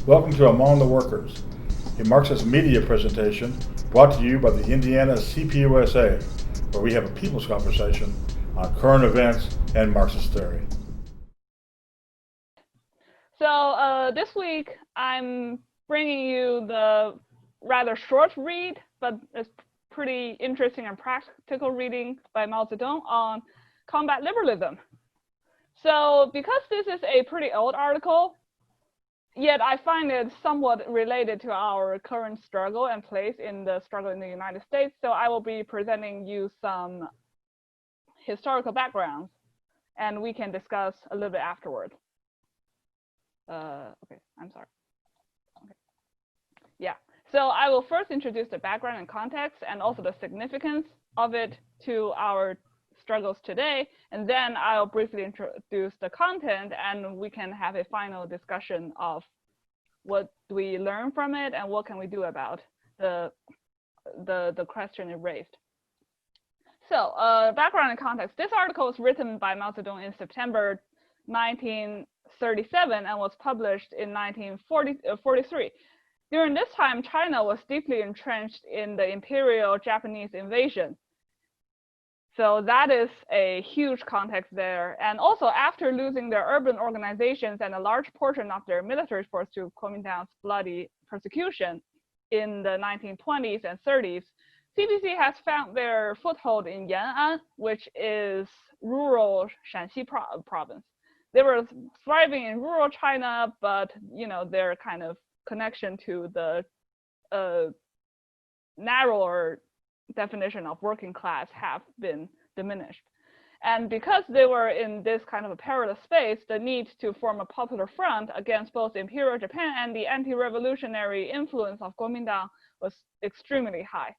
Welcome to Among the Workers, a Marxist media presentation brought to you by the Indiana CPUSA, where we have a people's conversation on current events and Marxist theory. So this week I'm bringing you the rather short read, but it's pretty interesting and practical reading by Mao Zedong on combat liberalism. So because this is a pretty old article, yet I find it somewhat related to our current struggle and place in the struggle in the United States, so I will be presenting you some historical backgrounds, and we can discuss a little bit afterward. Okay, I'm sorry. Okay. Yeah, so I will first introduce the background and context and also the significance of it to our struggles today, and then I'll briefly introduce the content, and we can have a final discussion of what do we learn from it and what can we do about the question it raised. So background and context. This article was written by Mao Zedong in September 1937 and was published in 1943. During this time, China was deeply entrenched in the imperial Japanese invasion. So that is a huge context there. And also, after losing their urban organizations and a large portion of their military force to Kuomintang's bloody persecution in the 1920s and 30s, CPC has found their foothold in Yan'an, which is rural Shanxi province. They were thriving in rural China, but their kind of connection to the narrower definition of working class have been diminished. And because they were in this kind of a perilous space, the need to form a popular front against both Imperial Japan and the anti-revolutionary influence of Kuomintang was extremely high.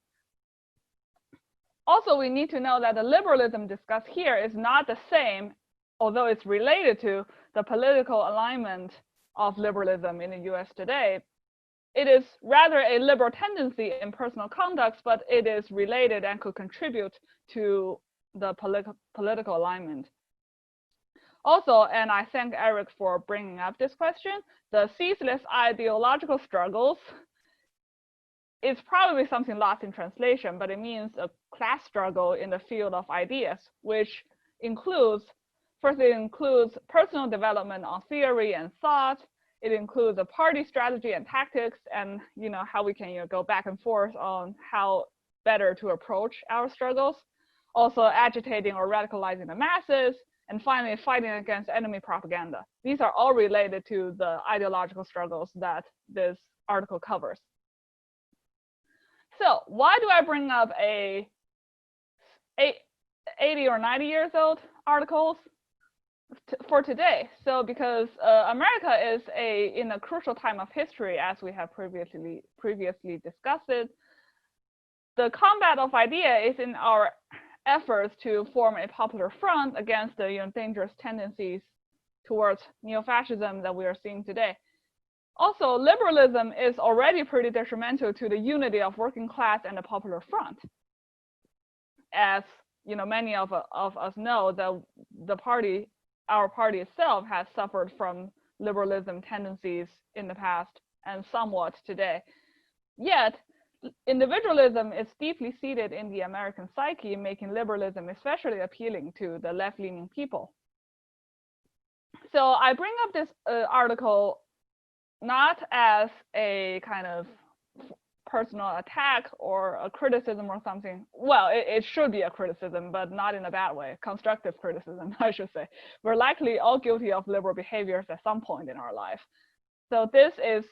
Also, we need to know that the liberalism discussed here is not the same, although it's related to the political alignment of liberalism in the US today. It is rather a liberal tendency in personal conduct, but it is related and could contribute to the political alignment. Also, and I thank Eric for bringing up this question, the ceaseless ideological struggles is probably something lost in translation, but it means a class struggle in the field of ideas, which includes, first, it includes personal development on theory and thought. It includes a party strategy and tactics, and how we can go back and forth on how better to approach our struggles. Also agitating or radicalizing the masses, and finally fighting against enemy propaganda. These are all related to the ideological struggles that this article covers. So why do I bring up a 80 or 90 years old articles for today? So because America is in a crucial time of history, as we have previously discussed it. The combat of idea is in our efforts to form a popular front against the dangerous tendencies towards neo-fascism that we are seeing today. Also, liberalism is already pretty detrimental to the unity of working class and the popular front. As many of us know, our party itself has suffered from liberalism tendencies in the past and somewhat today. Yet, individualism is deeply seated in the American psyche, making liberalism especially appealing to the left-leaning people. So I bring up this article not as a kind of personal attack or a criticism or something. Well, it should be a criticism, but not in a bad way. Constructive criticism, I should say. We're likely all guilty of liberal behaviors at some point in our life. So this is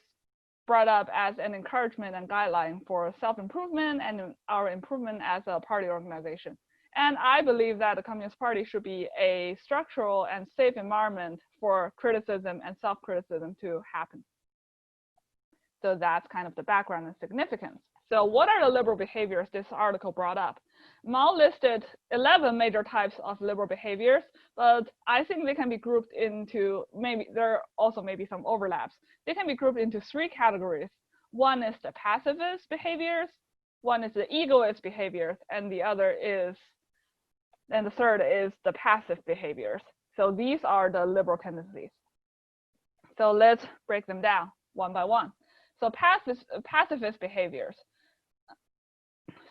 brought up as an encouragement and guideline for self-improvement and our improvement as a party organization. And I believe that the Communist Party should be a structural and safe environment for criticism and self-criticism to happen. So that's kind of the background and significance. So what are the liberal behaviors this article brought up? Mao listed 11 major types of liberal behaviors, but I think they can be grouped into, there are also maybe some overlaps. They can be grouped into three categories. One is the pacifist behaviors, one is the egoist behaviors, and the third is the passive behaviors. So these are the liberal tendencies. So let's break them down. one by one. So pacifist behaviors.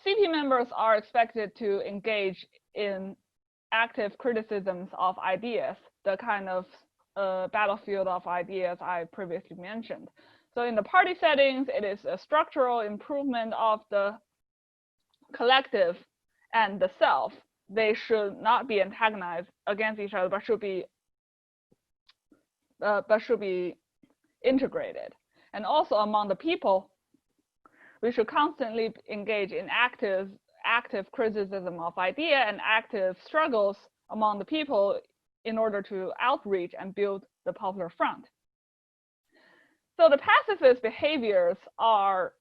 CP members are expected to engage in active criticisms of ideas, the kind of battlefield of ideas I previously mentioned. So in the party settings, it is a structural improvement of the collective and the self. They should not be antagonized against each other, but should be integrated. And also among the people, we should constantly engage in active criticism of idea and active struggles among the people in order to outreach and build the popular front. So the pacifist behaviors are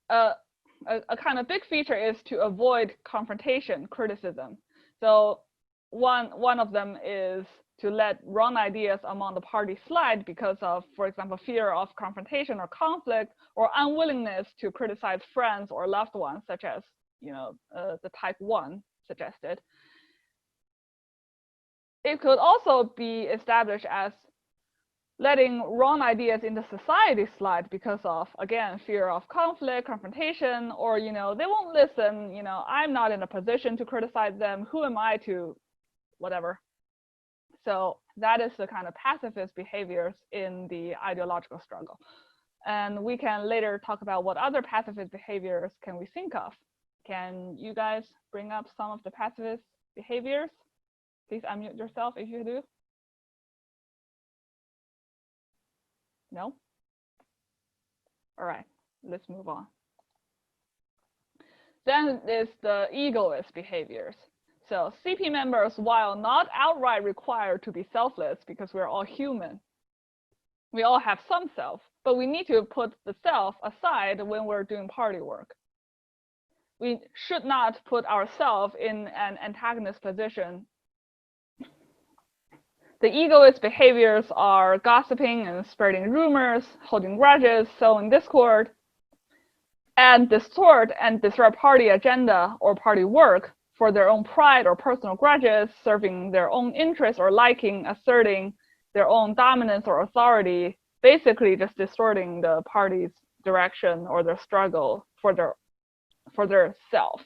a kind of big feature is to avoid confrontation, criticism. So one of them is to let wrong ideas among the party slide because of, for example, fear of confrontation or conflict, or unwillingness to criticize friends or loved ones, such as the type 1 suggested. It could also be established as letting wrong ideas in the society slide because of, again, fear of conflict, confrontation, or, they won't listen, I'm not in a position to criticize them, who am I to, whatever. So that is the kind of pacifist behaviors in the ideological struggle. And we can later talk about what other pacifist behaviors can we think of. Can you guys bring up some of the pacifist behaviors? Please unmute yourself if you do. No? All right, let's move on. Then is the egoist behaviors. So CP members, while not outright required to be selfless, because we're all human, we all have some self, but we need to put the self aside when we're doing party work. We should not put ourselves in an antagonist position. The egoist behaviors are gossiping and spreading rumors, holding grudges, sowing discord, and distort and disrupt party agenda or party work for their own pride or personal grudges, serving their own interests or liking, asserting their own dominance or authority, basically just distorting the party's direction or their struggle for their self.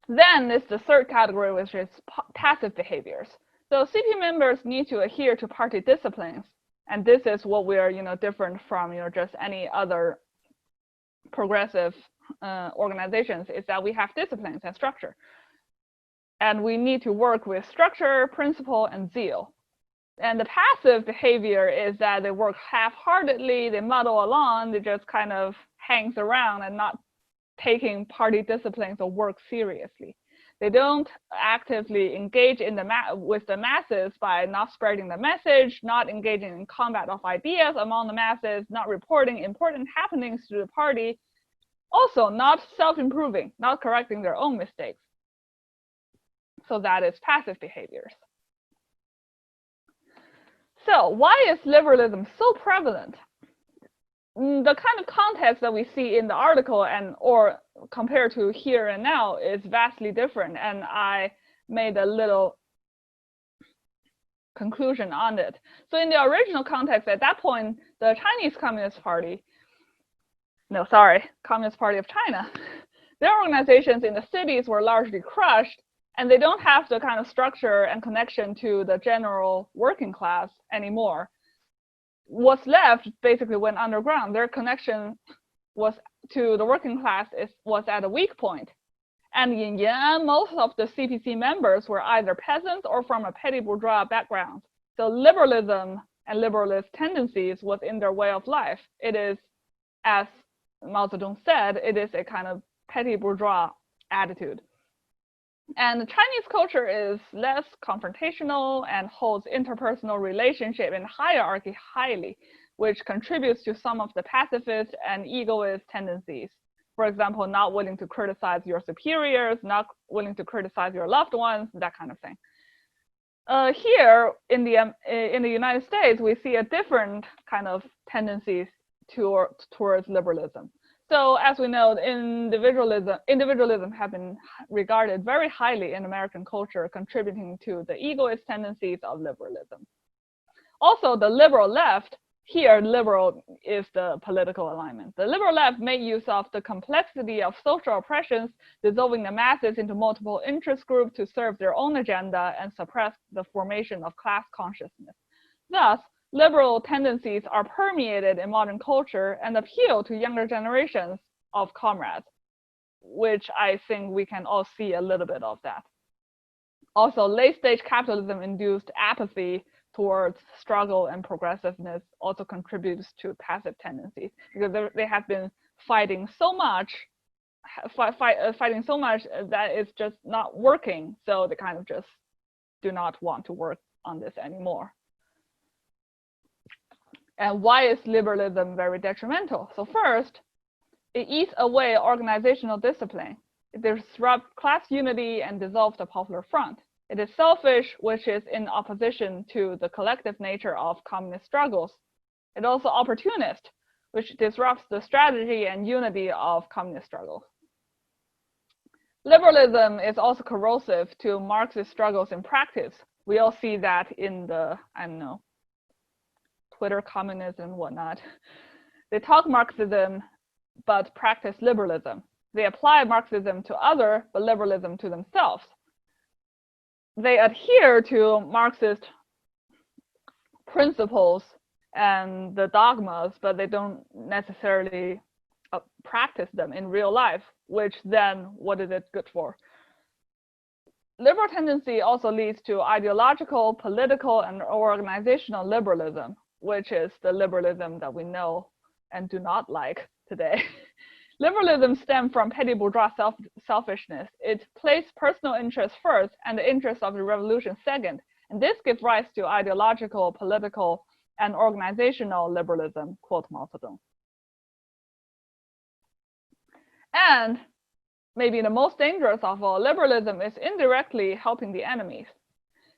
Then is the third category, which is passive behaviors. So CP members need to adhere to party disciplines, and this is what we are, different from, just any other progressive organizations, is that we have disciplines and structure, and we need to work with structure, principle, and zeal. And the passive behavior is that they work half-heartedly, they muddle along, they just kind of hangs around and not taking party disciplines or work seriously. They don't actively engage in with the masses by not spreading the message, not engaging in combat of ideas among the masses, not reporting important happenings to the party, also not self-improving, not correcting their own mistakes. So that is passive behaviors. So why is liberalism so prevalent? The kind of context that we see in the article or compared to here and now is vastly different, and I made a little conclusion on it. So in the original context, at that point, the Chinese Communist Party, Communist Party of China, their organizations in the cities were largely crushed, and they don't have the kind of structure and connection to the general working class anymore. What's left basically went underground. Their connection was to the working class was at a weak point. And in Yan'an, most of the CPC members were either peasants or from a petty bourgeois background. So liberalism and liberalist tendencies was in their way of life. It is, as Mao Zedong said, it is a kind of petty bourgeois attitude. And the Chinese culture is less confrontational and holds interpersonal relationship and hierarchy highly, which contributes to some of the pacifist and egoist tendencies. For example, not willing to criticize your superiors, not willing to criticize your loved ones, that kind of thing. Here in the United States, we see a different kind of tendencies towards liberalism. So as we know, individualism have been regarded very highly in American culture, contributing to the egoist tendencies of liberalism. Also, the liberal left, here liberal is the political alignment. The liberal left made use of the complexity of social oppressions, dissolving the masses into multiple interest groups to serve their own agenda and suppress the formation of class consciousness. Thus, liberal tendencies are permeated in modern culture and appeal to younger generations of comrades, which I think we can all see a little bit of that. Also, late-stage capitalism induced apathy towards struggle and progressiveness also contributes to passive tendencies, because they have been fighting so much that it's just not working, so they kind of just do not want to work on this anymore. And why is liberalism very detrimental? So first, it eats away organizational discipline. It disrupts class unity and dissolves the popular front. It is selfish, which is in opposition to the collective nature of communist struggles. It also opportunist, which disrupts the strategy and unity of communist struggles. Liberalism is also corrosive to Marxist struggles in practice. We all see that in the, I don't know, Twitter communism and whatnot. They talk Marxism, but practice liberalism. They apply Marxism to others, but liberalism to themselves. They adhere to Marxist principles and the dogmas, but they don't necessarily practice them in real life, which then, what is it good for? Liberal tendency also leads to ideological, political, and organizational liberalism, which is the liberalism that we know and do not like today. Liberalism stems from petty bourgeois selfishness. It placed personal interests first and the interests of the revolution second. And this gives rise to ideological, political, and organizational liberalism, quote Mao Zedong. And maybe the most dangerous of all, liberalism is indirectly helping the enemies.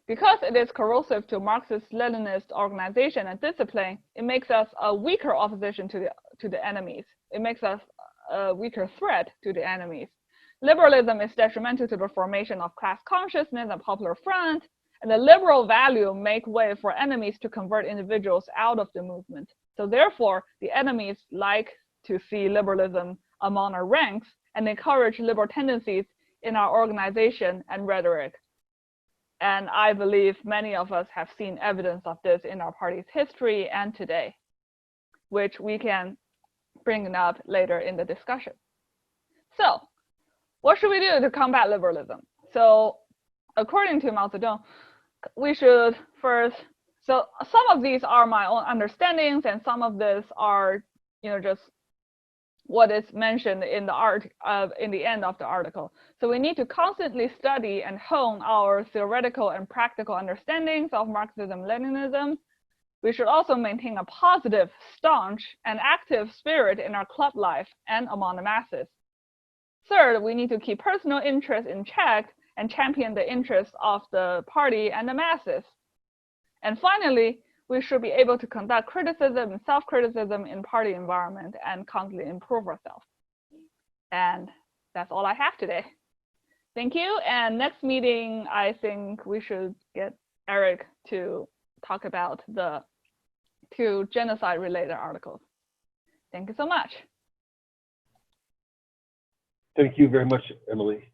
Because it is corrosive to Marxist-Leninist organization and discipline, it makes us a weaker opposition to the enemies. It makes us a weaker threat to the enemies. Liberalism is detrimental to the formation of class consciousness and popular front, and the liberal value make way for enemies to convert individuals out of the movement. So therefore, the enemies like to see liberalism among our ranks and encourage liberal tendencies in our organization and rhetoric. And I believe many of us have seen evidence of this in our party's history and today, which we can bring up later in the discussion. So, what should we do to combat liberalism? So, according to Mao Zedong, we should first, so some of these are my own understandings, and some of this are, just what is mentioned in the end of the article. So we need to constantly study and hone our theoretical and practical understandings of Marxism-Leninism. We should also maintain a positive, staunch, and active spirit in our club life and among the masses. Third, we need to keep personal interest in check and champion the interests of the party and the masses. And finally, we should be able to conduct criticism and self-criticism in party environment and constantly improve ourselves. And that's all I have today. Thank you. And next meeting, I think we should get Eric to talk about the two genocide-related articles. Thank you so much. Thank you very much, Emily.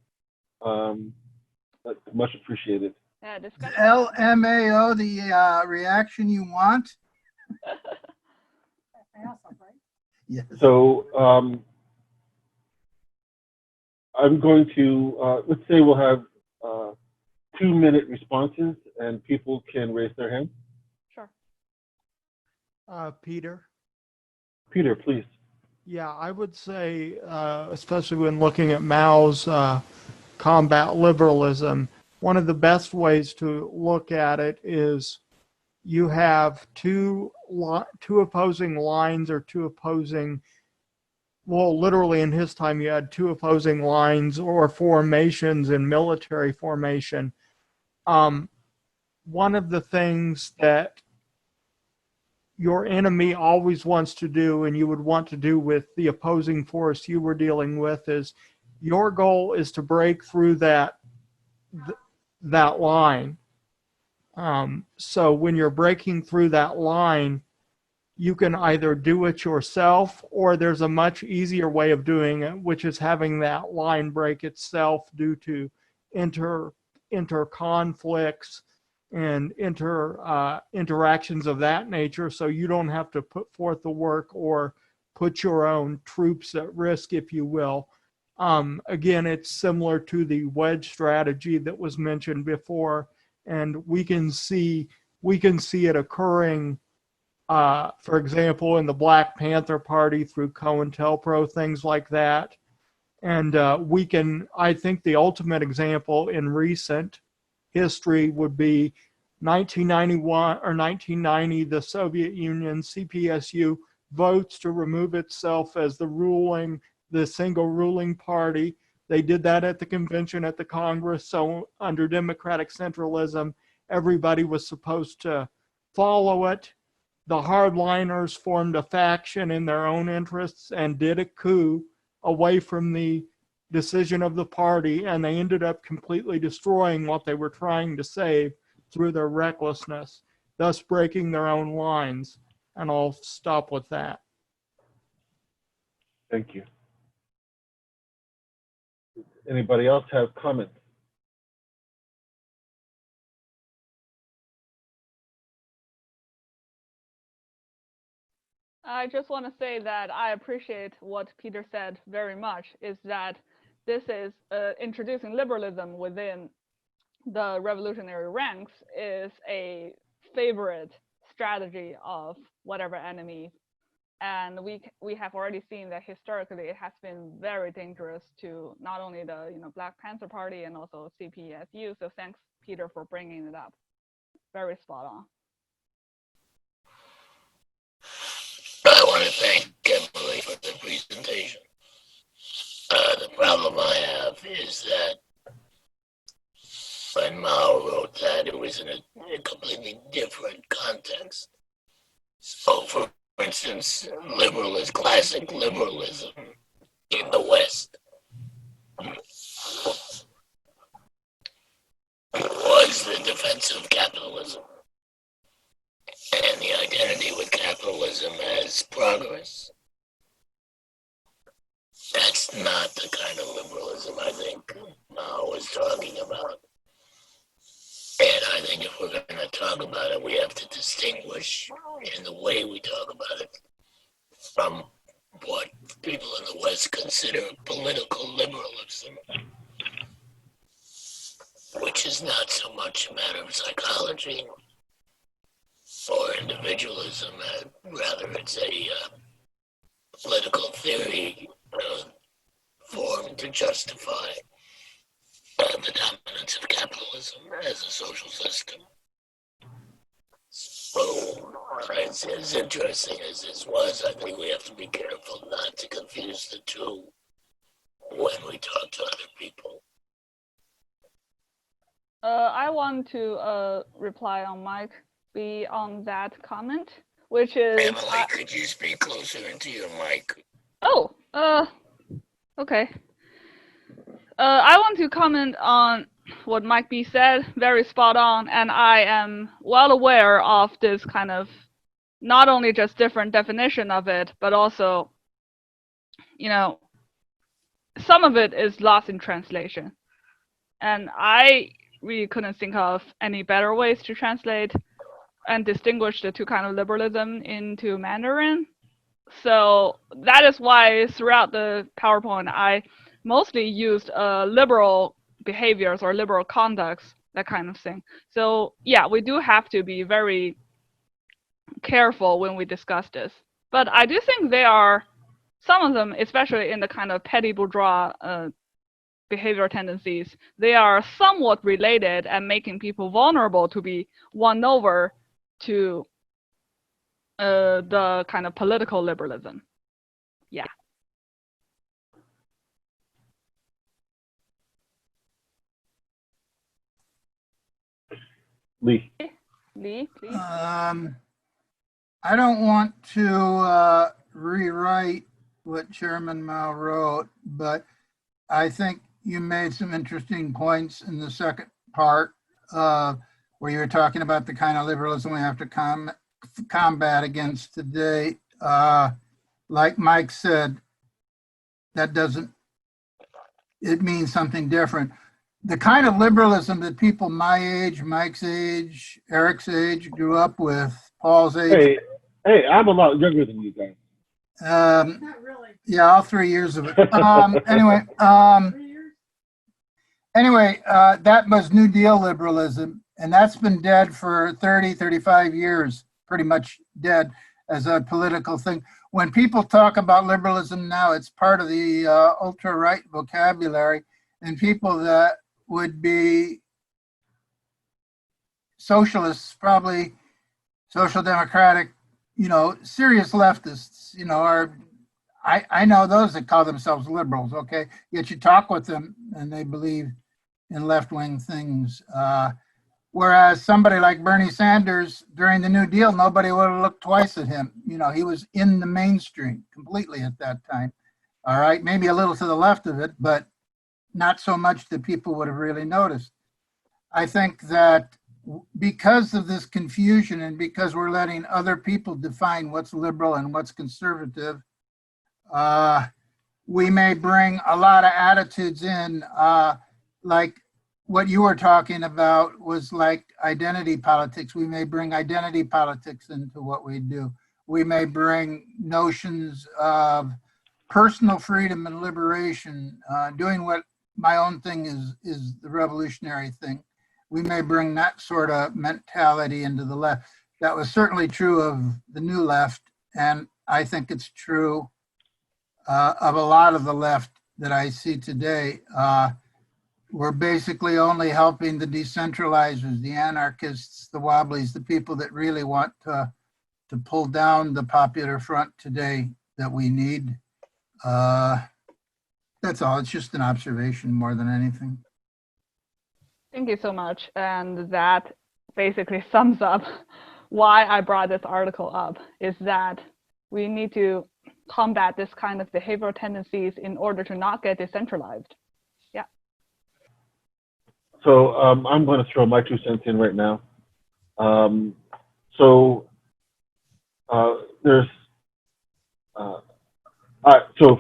That's much appreciated. Yeah, discussion. LMAO, the reaction you want? Yes. So I'm going to, let's say we'll have 2-minute responses and people can raise their hand. Sure. Peter? Peter, please. Yeah, I would say, especially when looking at Mao's combat liberalism, one of the best ways to look at it is you have two opposing lines or two opposing, well, literally in his time you had two opposing lines or formations in military formation. One of the things that your enemy always wants to do, and you would want to do with the opposing force you were dealing with, is your goal is to break through that line. So when you're breaking through that line, you can either do it yourself, or there's a much easier way of doing it, which is having that line break itself due to inter conflicts and interactions of that nature. So you don't have to put forth the work or put your own troops at risk, if you will. Again, it's similar to the wedge strategy that was mentioned before, and we can see it occurring, for example, in the Black Panther Party through COINTELPRO, things like that. And I think the ultimate example in recent history would be 1991 or 1990, the Soviet Union, CPSU, votes to remove itself as the single ruling party. They did that at the convention, at the Congress. So under democratic centralism, everybody was supposed to follow it. The hardliners formed a faction in their own interests and did a coup away from the decision of the party, and they ended up completely destroying what they were trying to save through their recklessness, thus breaking their own lines. And I'll stop with that. Thank you. Anybody else have comments? I just want to say that I appreciate what Peter said very much, is that this is introducing liberalism within the revolutionary ranks is a favorite strategy of whatever enemy. And we have already seen that historically it has been very dangerous to not only the Black Panther Party and also CPSU. So thanks, Peter, for bringing it up. Very spot on. I want to thank Emily for the presentation. The problem I have is that when Mao wrote that, it was in a completely different context. So, for instance, classic liberalism in the West was the defense of capitalism and the identity with capitalism as progress. That's not the kind of liberalism I think Mao was talking about. And I think if we're going to talk about it, we have to distinguish in the way we talk about it from what people in the West consider political liberalism, which is not so much a matter of psychology or individualism, rather it's a political theory formed to justify the dominance of capitalism as a social system. So, as interesting as this was, I think we have to be careful not to confuse the two when we talk to other people. I want to reply on Mike B on that comment, which is Emily, could you speak closer into your mic? Oh, okay. I want to comment on what Mike B said, very spot on, and I am well aware of this kind of not only just different definition of it, but also, some of it is lost in translation. And I really couldn't think of any better ways to translate and distinguish the two kinds of liberalism into Mandarin. So that is why throughout the PowerPoint, I mostly used liberal behaviors or liberal conducts, that kind of thing. So yeah, we do have to be very careful when we discuss this. But I do think there are some of them, especially in the kind of petty bourgeois behavioral tendencies, they are somewhat related and making people vulnerable to be won over to the kind of political liberalism. Yeah. Lee, please. I don't want to rewrite what Chairman Mao wrote, but I think you made some interesting points in the second part. where you were talking about the kind of liberalism we have to combat against today. Like Mike said, that doesn't, it means something different. The kind of liberalism that people my age, Mike's age, Eric's age grew up with, Paul's age. Hey, I'm a lot younger than you guys. Yeah, all 3 years of it. Anyway, that was New Deal liberalism, and that's been dead for 30, 35 years, pretty much dead as a political thing. When people talk about liberalism now, it's part of the ultra-right vocabulary, and people that would be socialists, probably social democratic, serious leftists, I know those that call themselves liberals, okay? Yet you talk with them and they believe in left-wing things. Whereas somebody like Bernie Sanders, during the New Deal, nobody would have looked twice at him. He was in the mainstream completely at that time. All right, maybe a little to the left of it, but not so much that people would have really noticed. I think that because of this confusion and because we're letting other people define what's liberal and what's conservative, we may bring a lot of attitudes in, like what you were talking about was like identity politics. We may bring identity politics into what we do. We may bring notions of personal freedom and liberation, doing what my own thing is the revolutionary thing. We may bring that sort of mentality into the left. That was certainly true of the new left, and I think it's true of a lot of the left that I see today. We're basically only helping the decentralizers, the anarchists, the wobblies, the people that really want to pull down the popular front today that we need. That's all. It's just an observation more than anything. Thank you so much. And that basically sums up why I brought this article up, is that we need to combat this kind of behavioral tendencies in order to not get decentralized. Yeah. So I'm going to throw my 2 cents in right now. So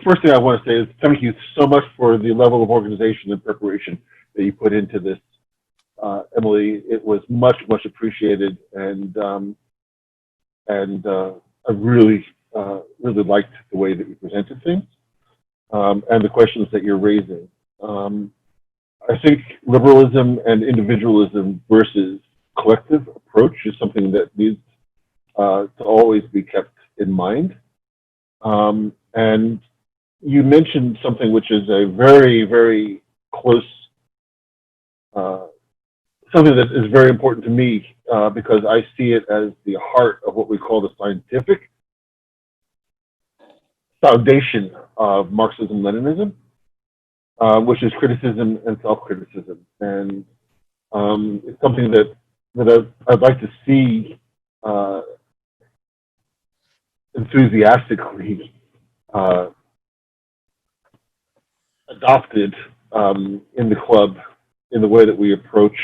first thing I want to say is thank you so much for the level of organization and preparation that you put into this, Emily. It was much appreciated, and I really liked the way that you presented things, and the questions that you're raising. I think liberalism and individualism versus collective approach is something that needs to always be kept in mind. And you mentioned something which is a very close, something that is very important to me, because I see it as the heart of what we call the scientific foundation of Marxism-Leninism, which is criticism and self-criticism. And it's something that I'd like to see enthusiastically adopted in the club, in the way that we approach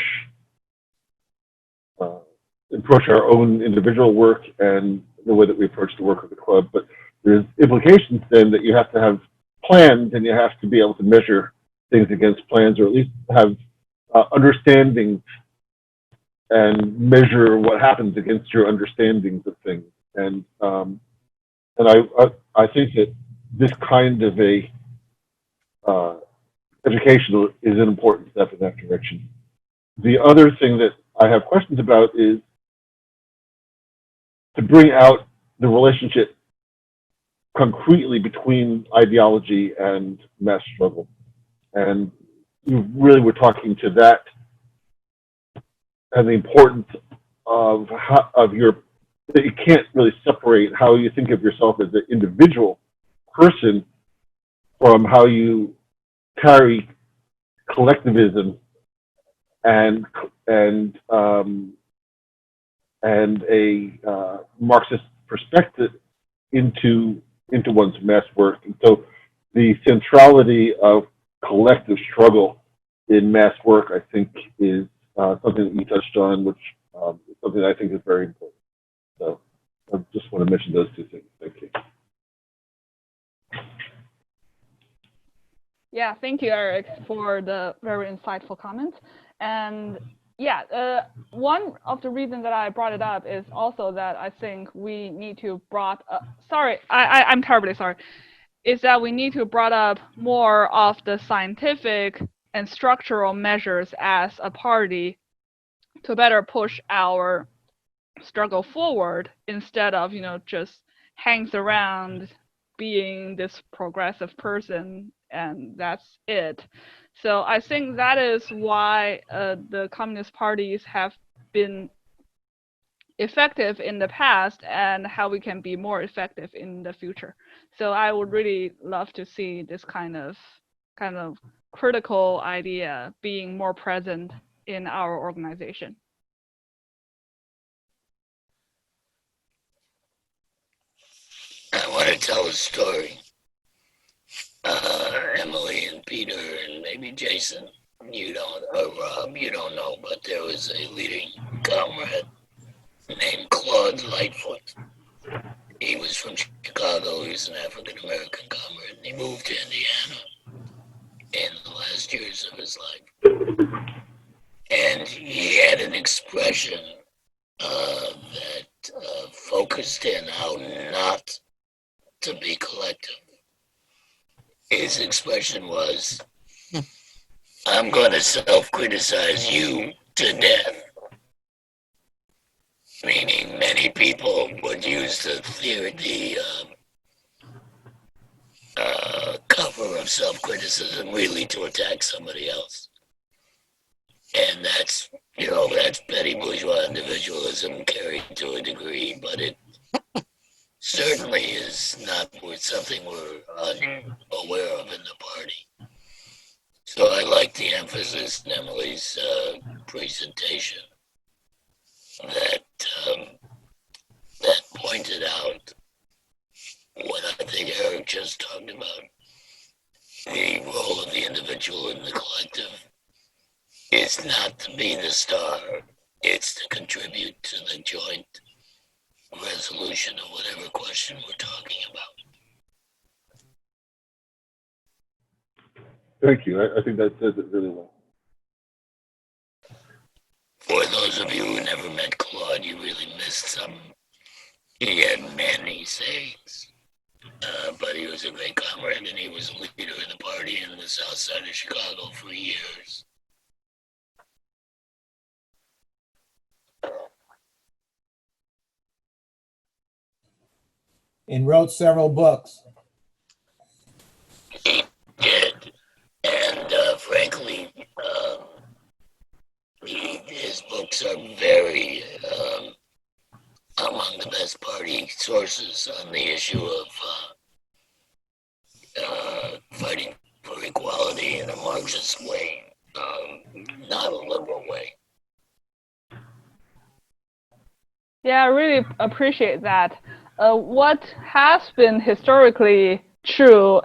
our own individual work and the way that we approach the work of the club. But there's implications then that you have to have plans, and you have to be able to measure things against plans, or at least have understandings and measure what happens against your understandings of things. And I think that this kind of a education is an important step in that direction. The other thing that I have questions about is to bring out the relationship concretely between ideology and mass struggle. And you really were talking to that and the importance of that you can't really separate how you think of yourself as an individual person from how you carry collectivism and a Marxist perspective into one's mass work. And so the centrality of collective struggle in mass work, I think, is something that you touched on, which is something I think is very important. So I just want to mention those two things. Thank you. Yeah, thank you, Eric, for the very insightful comments. And yeah, one of the reasons that I brought it up is also that I think we need to I'm terribly sorry, is that we need to brought up more of the scientific and structural measures as a party to better push our struggle forward instead of, just hangs around being this progressive person and that's it. So I think that is why the communist parties have been effective in the past and how we can be more effective in the future. So I would really love to see this kind of critical idea being more present in our organization. I want to tell a story. Emily and Peter and maybe Jason, or Rob, you don't know, but there was a leading comrade named Claude Lightfoot. He was from Chicago. He was an African-American comrade, and he moved to Indiana in the last years of his life. And he had an expression that focused in how not to be collective. His expression was, I'm going to self-criticize you to death. Meaning many people would use the cover of self-criticism really to attack somebody else. And that's petty bourgeois individualism carried to a degree, but it certainly is not something we're unaware of in the party. So I like the emphasis in Emily's presentation that pointed out what I think Eric just talked about. The role of the individual in the collective is not to be the star, it's to contribute to the joint resolution of whatever question we're talking about. Thank you. I think that says it really well. For those of you who never met Claude, you really missed some. He had many sayings, but he was a great comrade, and he was a leader in the party in the south side of Chicago for years. And wrote several books. He did, and frankly, his books are very among the best party sources on the issue of fighting for equality in a Marxist way, not a liberal way. Yeah, I really appreciate that. What has been historically true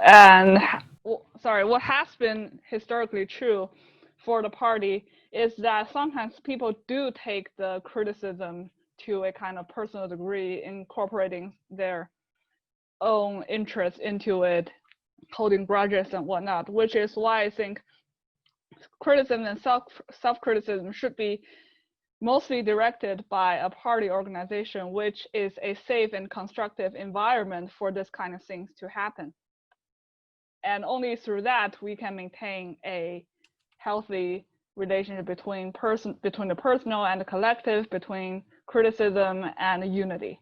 for the party is that sometimes people do take the criticism to a kind of personal degree, incorporating their own interests into it, holding grudges and whatnot, which is why I think criticism and self-criticism should be mostly directed by a party organization, which is a safe and constructive environment for this kind of things to happen. And only through that we can maintain a healthy relationship between the personal and the collective, between criticism and unity.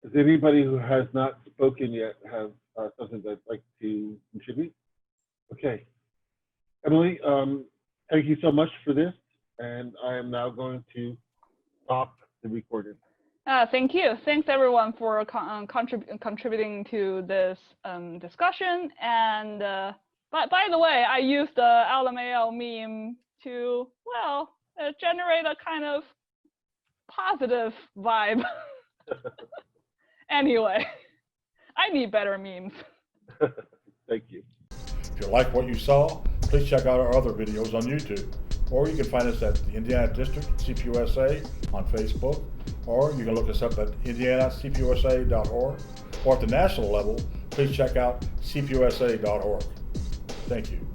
Does anybody who has not spoken yet have something they'd like to contribute? Okay. Emily, thank you so much for this. And I am now going to stop the recording. Thank you. Thanks everyone for contributing to this discussion. And by the way, I used the LMAO meme to, generate a kind of positive vibe. Anyway, I need better memes. Thank you. If you like what you saw, please check out our other videos on YouTube. or you can find us at the Indiana District CPUSA on Facebook, or you can look us up at indianacpusa.org, or at the national level, please check out cpusa.org. Thank you.